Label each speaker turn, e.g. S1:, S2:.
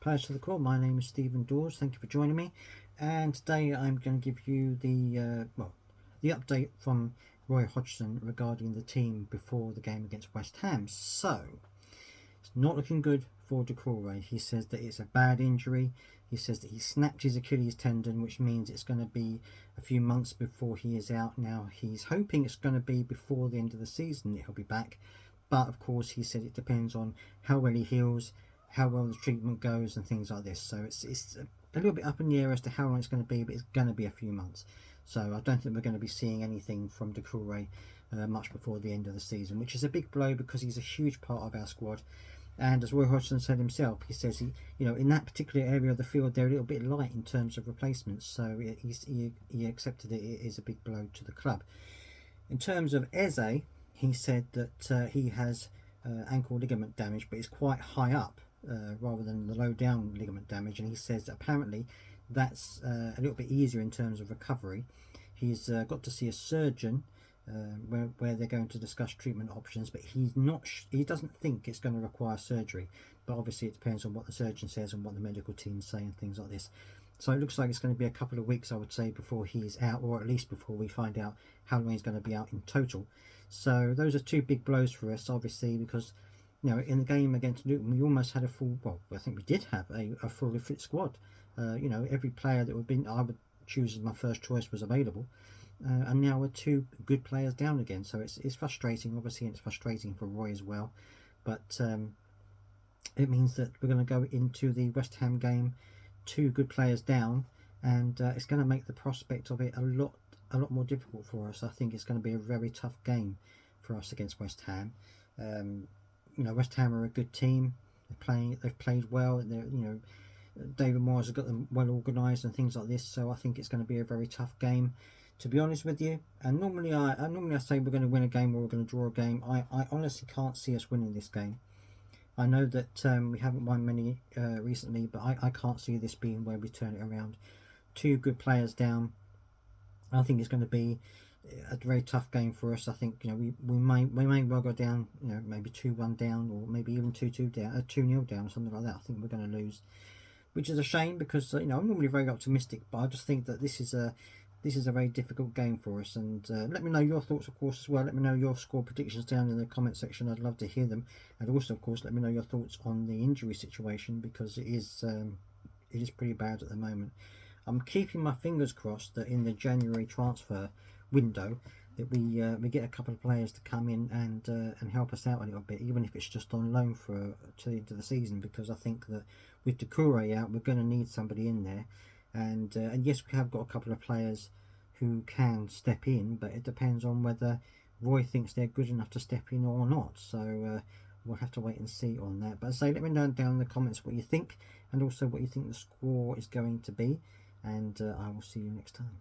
S1: Players to the Core. My name is Stephen Dawes. Thank you for joining me. And today I'm going to give you the update from Roy Hodgson regarding the team before the game against West Ham. So it's not looking good for Doucouré. He says that it's a bad injury. He says that he snapped his Achilles tendon, which means it's going to be a few months before he is out. Now he's hoping it's going to be before the end of the season that he'll be back. But of course, he said it depends on how well he heals, how well the treatment goes, and things like this. So it's a little bit up in the air as to how long it's going to be, but it's going to be a few months. So I don't think we're going to be seeing anything from Doucouré much before the end of the season, which is a big blow because he's a huge part of our squad. And as Roy Hodgson said himself, he says in that particular area of the field they're a little bit light in terms of replacements. So he accepted it is a big blow to the club. In terms of Eze, he said that he has ankle ligament damage, but it's quite high up rather than the low down ligament damage, and he says that apparently that's a little bit easier in terms of recovery. He's got to see a surgeon where they're going to discuss treatment options, but he doesn't think it's going to require surgery, but obviously it depends on what the surgeon says and what the medical team say and things like this. So it looks like it's going to be a couple of weeks, I would say, before he's out, or at least before we find out how long he's going to be out in total. So those are two big blows for us, obviously, because in the game against Luton we almost had I think we did have a fully fit squad. Every player that I would choose as my first choice was available, and now we're two good players down again. So it's frustrating, obviously, and it's frustrating for Roy as well. But it means that we're going to go into the West Ham game two good players down, and it's going to make the prospect of it a lot more difficult for us. I think it's going to be a very tough game for us against West Ham. West Ham are a good team. They've played well. David Moyes has got them well organised and things like this. So I think it's going to be a very tough game, to be honest with you. And normally I say we're going to win a game or we're going to draw a game. I honestly can't see us winning this game. I know that we haven't won many recently, but I can't see this being where we turn it around. Two good players down. I think it's going to be a very tough game for us. I think we may well go down, maybe 2-1 down, or maybe even 2-2 down, 2-0 down, or something like that. I think we're going to lose, which is a shame because I'm normally very optimistic, but I just think that this is a very difficult game for us. And let me know your thoughts, of course, as well. Let me know your score predictions down in the comment section. I'd love to hear them. And also, of course, let me know your thoughts on the injury situation, because it is pretty bad at the moment. I'm keeping my fingers crossed that in the January transfer window that we get a couple of players to come in and help us out a little bit, even if it's just on loan to the end of the season, because I think that with Doucouré out, we're going to need somebody in there. And yes, we have got a couple of players who can step in, but it depends on whether Roy thinks they're good enough to step in or not. So we'll have to wait and see on that. But let me know down in the comments what you think, and also what you think the score is going to be. And I will see you next time.